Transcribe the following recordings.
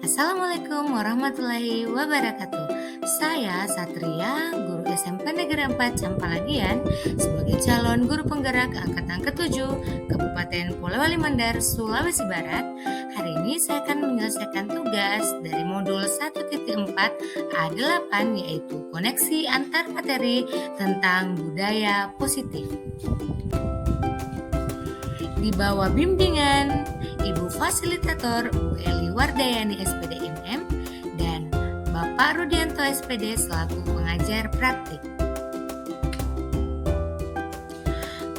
Assalamualaikum warahmatullahi wabarakatuh. Saya Satria, guru SMP Negeri 4 Campalagian, sebagai calon guru penggerak angkatan ke-7 Kabupaten Polewali Mandar, Sulawesi Barat. Hari ini saya akan menyelesaikan tugas dari modul 1.4 A8, yaitu koneksi antar materi tentang budaya positif. Di bawah bimbingan Ibu Fasilitator Bu Eli Wardayani SPD MM dan Bapak Rudianto SPD selaku pengajar praktik.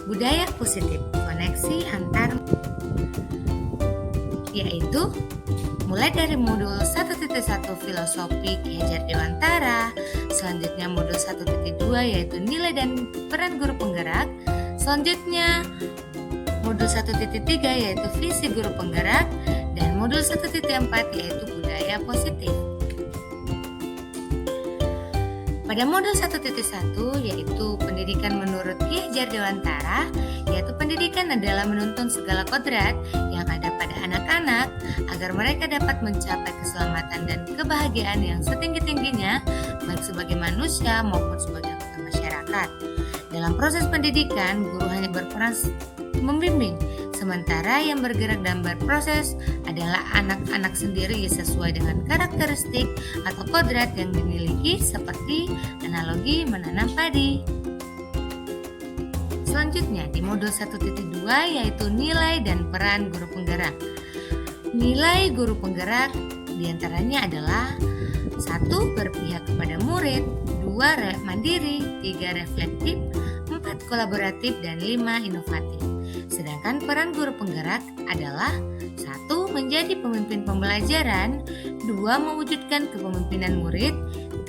Budaya positif, koneksi antar, yaitu mulai dari modul 1.1 filosofi Ki Hajar Dewantara, selanjutnya modul 1.2 yaitu nilai dan peran guru penggerak, selanjutnya modul 1.3 yaitu visi guru penggerak, dan modul 1.4 yaitu budaya positif. Pada modul 1.1 yaitu pendidikan menurut Ki Hajar Dewantara, yaitu pendidikan adalah menuntun segala kodrat yang ada pada anak-anak agar mereka dapat mencapai keselamatan dan kebahagiaan yang setinggi-tingginya, baik sebagai manusia maupun sebagai anggota masyarakat. Dalam proses pendidikan, guru hanya berperan membimbing, sementara yang bergerak dan berproses adalah anak-anak sendiri sesuai dengan karakteristik atau kodrat yang dimiliki, seperti analogi menanam padi. Selanjutnya di modul 1.2 yaitu nilai dan peran guru penggerak. Nilai guru penggerak diantaranya adalah 1. Berpihak kepada murid, 2. Mandiri, 3. Reflektif, 4. Kolaboratif, dan 5. Inovatif. Sedangkan peran guru penggerak adalah 1. Menjadi pemimpin pembelajaran, 2. Mewujudkan kepemimpinan murid,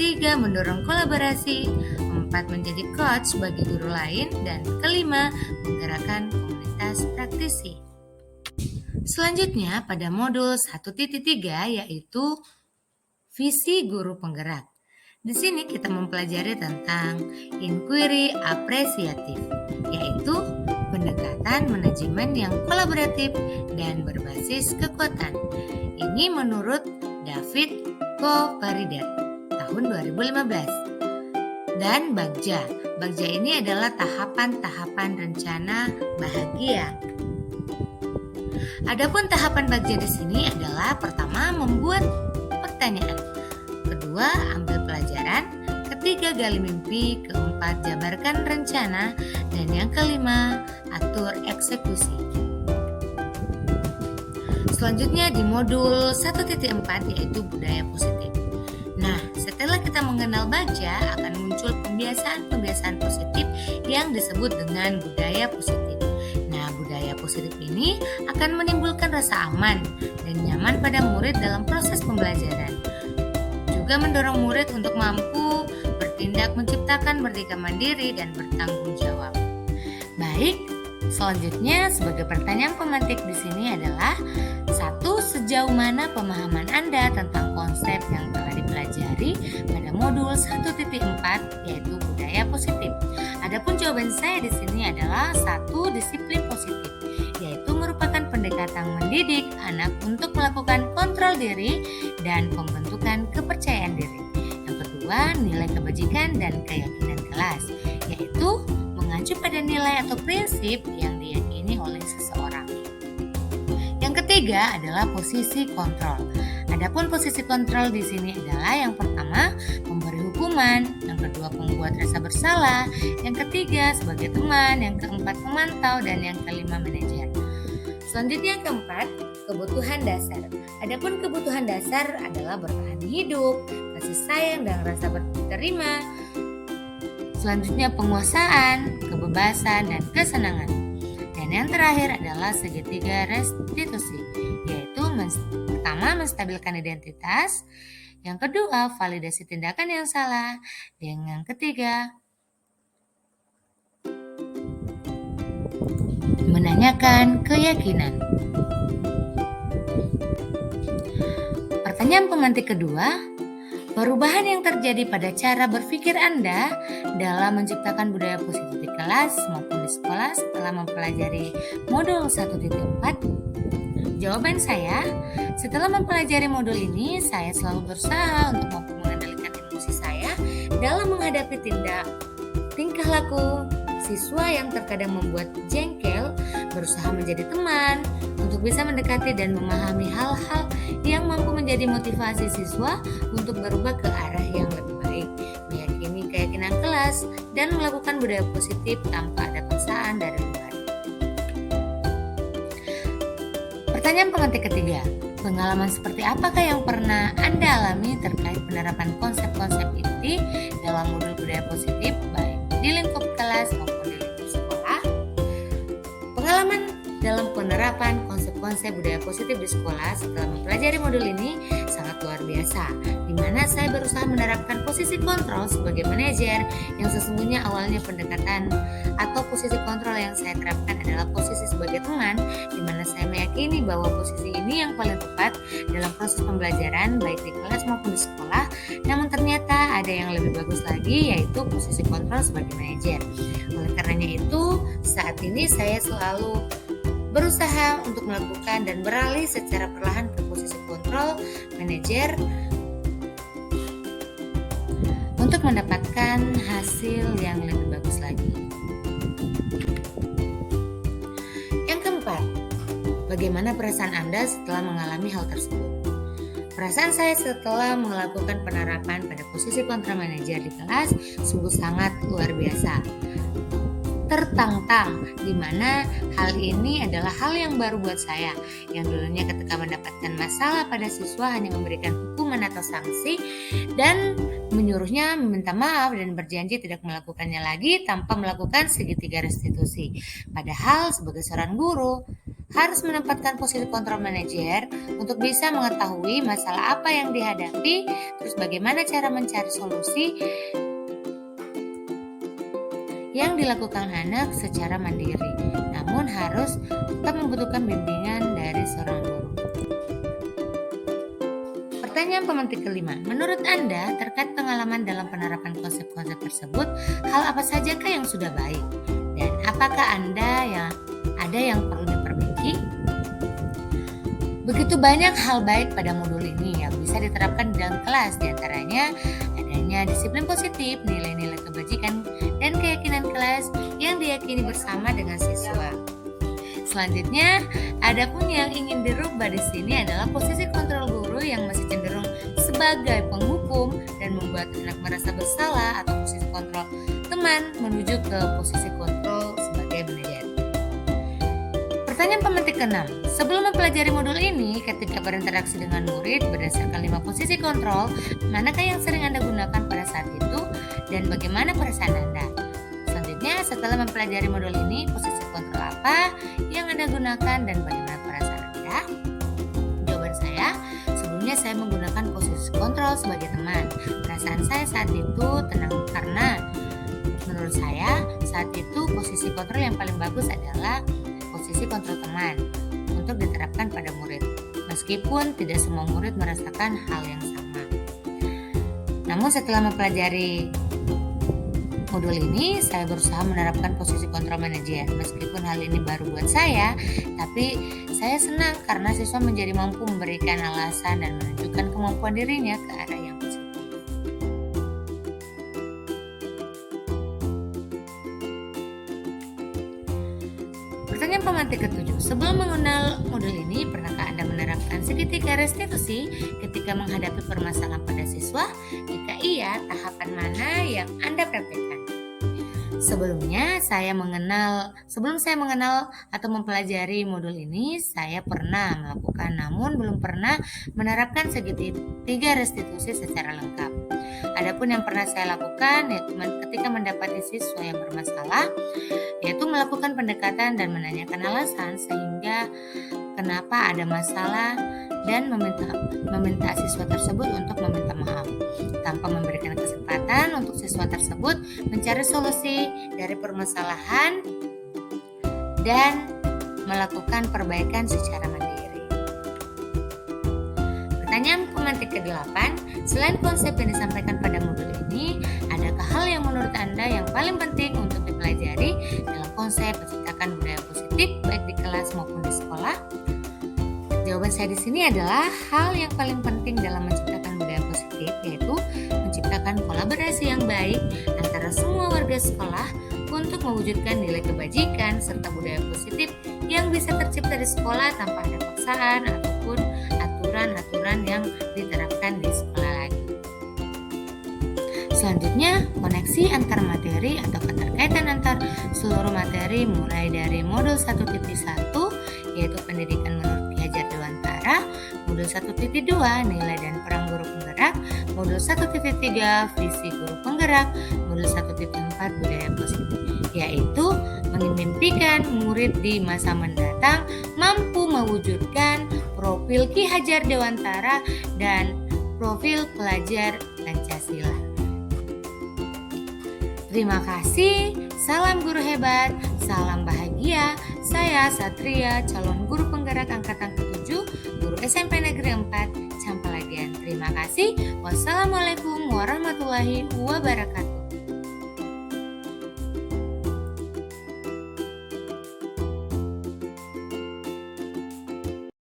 3. Mendorong kolaborasi, 4. Menjadi coach bagi guru lain, dan kelima, menggerakkan komunitas praktisi. Selanjutnya pada modul 1.3 yaitu visi guru penggerak. Di sini kita mempelajari tentang inquiry apresiatif, yaitu pendekatan manajemen yang kolaboratif dan berbasis kekuatan. Ini menurut David Covaridat tahun 2015. Dan Bagja. Bagja ini adalah tahapan-tahapan rencana bahagia. Adapun tahapan Bagja di sini adalah pertama membuat pertanyaan, kedua ambil pelajaran, ketiga gali mimpi, keempat jabarkan rencana, dan yang kelima atur eksekusi. Selanjutnya di modul 1.4 yaitu budaya positif. Nah, setelah kita mengenal Bagja akan muncul pembiasaan-pembiasaan positif yang disebut dengan budaya positif. Nah, budaya positif ini akan menimbulkan rasa aman dan nyaman pada murid dalam proses pembelajaran. Juga mendorong murid untuk mampu bertindak menciptakan merdeka mandiri dan bertanggung jawab. Baik, selanjutnya sebagai pertanyaan pemantik di sini adalah 1. Sejauh mana pemahaman Anda tentang konsep yang telah dipelajari pada modul 1.4 yaitu budaya positif? Adapun jawaban saya di sini adalah 1. Disiplin positif, yaitu merupakan pendekatan mendidik anak untuk melakukan kontrol diri dan pembentukan kepercayaan diri. Yang kedua, nilai kebajikan dan keyakinan kelas, yaitu mengacu pada nilai atau prinsip yang diyakini oleh seseorang. Yang ketiga adalah posisi kontrol. Adapun posisi kontrol di sini adalah yang pertama memberi hukuman, yang kedua membuat rasa bersalah, yang ketiga sebagai teman, yang keempat memantau, dan yang kelima manajer. Selanjutnya yang keempat, kebutuhan dasar. Adapun kebutuhan dasar adalah bertahan hidup, kasih sayang dan rasa berterima. Selanjutnya penguasaan, kebebasan, dan kesenangan. Dan yang terakhir adalah segitiga restitusi, yaitu pertama menstabilkan identitas, yang kedua validasi tindakan yang salah, dan yang ketiga menanyakan keyakinan. Pertanyaan pemantik kedua, perubahan yang terjadi pada cara berpikir Anda dalam menciptakan budaya positif di kelas maupun di sekolah setelah mempelajari modul 1.4 Jawaban saya, setelah mempelajari modul ini, saya selalu berusaha untuk mampu mengendalikan emosi saya dalam menghadapi tingkah laku siswa yang terkadang membuat jengkel, berusaha menjadi teman, untuk bisa mendekati dan memahami hal-hal yang mampu menjadi motivasi siswa untuk berubah ke arah yang lebih baik, meyakini keyakinan kelas, dan melakukan budaya positif tanpa ada paksaan dari luar. Pertanyaan pengantin ketiga, pengalaman seperti apakah yang pernah Anda alami terkait penerapan konsep-konsep inti dalam modul budaya positif baik di lingkup kelas maupun di lingkup sekolah? Pengalaman dalam penerapan konsep-konsep budaya positif di sekolah setelah mempelajari modul ini sangat luar biasa, di mana saya berusaha menerapkan posisi kontrol sebagai manajer yang sesungguhnya awalnya pendekatan atau posisi kontrol yang saya terapkan adalah posisi sebagai teman, di mana saya meyakini bahwa posisi ini yang paling tepat dalam proses pembelajaran baik di kelas maupun di sekolah. Namun ternyata ada yang lebih bagus lagi, yaitu posisi kontrol sebagai manajer. Oleh karenanya itu, saat ini saya selalu berusaha untuk melakukan dan beralih secara perlahan ke posisi kontrol manajer untuk mendapatkan hasil yang lebih bagus lagi. Yang keempat, bagaimana perasaan Anda setelah mengalami hal tersebut? Perasaan saya setelah melakukan penerapan pada posisi kontrol manajer di kelas sungguh sangat luar biasa. Tertantang, di mana hal ini adalah hal yang baru buat saya, yang dulunya ketika mendapatkan masalah pada siswa hanya memberikan hukuman atau sanksi dan menyuruhnya meminta maaf dan berjanji tidak melakukannya lagi tanpa melakukan segitiga restitusi. Padahal sebagai seorang guru harus menempatkan posisi kontrol manajer untuk bisa mengetahui masalah apa yang dihadapi, terus bagaimana cara mencari solusi yang dilakukan anak secara mandiri, namun harus tetap membutuhkan bimbingan dari seorang guru. Pertanyaan pemantik kelima, menurut Anda terkait pengalaman dalam penerapan konsep-konsep tersebut, hal apa sajakah yang sudah baik? Dan apakah ada yang perlu diperbaiki? Begitu banyak hal baik pada modul ini yang bisa diterapkan di dalam kelas, diantaranya adanya disiplin positif, nilai-nilai kebajikan, dan keyakinan kelas yang diyakini bersama dengan siswa. Selanjutnya, adapun yang ingin dirubah di sini adalah posisi kontrol guru yang masih cenderung sebagai penghukum dan membuat anak merasa bersalah, atau posisi kontrol teman menuju ke posisi kontrol sebagai manajer. Pertanyaan pemantik ke-6. Sebelum mempelajari modul ini, ketika berinteraksi dengan murid berdasarkan 5 posisi kontrol, manakah yang sering Anda gunakan pada saat itu dan bagaimana perasaan Anda? Selanjutnya, setelah mempelajari modul ini, posisi kontrol apa yang Anda gunakan dan bagaimana perasaan Anda? Jawaban saya, sebelumnya saya menggunakan posisi kontrol sebagai teman. Perasaan saya saat itu tenang karena menurut saya saat itu posisi kontrol yang paling bagus adalah posisi kontrol teman untuk diterapkan pada murid, meskipun tidak semua murid merasakan hal yang sama. Namun setelah mempelajari modul ini, saya berusaha menerapkan posisi kontrol manajer. Meskipun hal ini baru buat saya, tapi saya senang karena siswa menjadi mampu memberikan alasan dan menunjukkan kemampuan dirinya ke arah yang positif. Pertanyaan pemantik ke-7. Sebelum mengenal modul ini, pernahkah Anda menerapkan segitiga restitusi ketika menghadapi permasalahan pada siswa? Jika iya, tahapan mana yang Anda praktekkan? Sebelum saya mengenal atau mempelajari modul ini, saya pernah melakukan namun belum pernah menerapkan segitiga restitusi secara lengkap. Adapun yang pernah saya lakukan yaitu ketika mendapati siswa yang bermasalah, yaitu melakukan pendekatan dan menanyakan alasan sehingga kenapa ada masalah dan meminta siswa tersebut untuk meminta maaf tanpa memberikan kesempatan untuk siswa tersebut mencari solusi dari permasalahan dan melakukan perbaikan secara mandiri. Pertanyaan pemantik ke-8, selain konsep yang disampaikan pada modul ini, adakah hal yang menurut Anda yang paling penting untuk dipelajari dalam konsep menciptakan budaya positif baik di kelas maupun di sekolah? Jawaban saya di sini adalah hal yang paling penting dalam menciptakan budaya positif yaitu menciptakan kolaborasi yang baik antara semua warga sekolah untuk mewujudkan nilai kebajikan serta budaya positif yang bisa tercipta di sekolah tanpa ada paksaan ataupun aturan-aturan yang diterapkan di sekolah lagi. Selanjutnya, koneksi antar materi atau keterkaitan antar seluruh materi mulai dari modul 1.1 yaitu pendidikan menurut Ki Hajar Dewantara, modul 1.2 nilai dan peran guru penggerak, modul 1.3 visi guru penggerak, modul 1.4 budaya positif, yaitu memimpikan murid di masa mendatang mampu mewujudkan profil Ki Hajar Dewantara dan profil pelajar Pancasila. Terima kasih, salam guru hebat, salam bahagia. Saya Satria, calon guru penggerak angkatan ke-7, guru SMP Negeri 4, Campalagian. Terima kasih. Wassalamualaikum warahmatullahi wabarakatuh.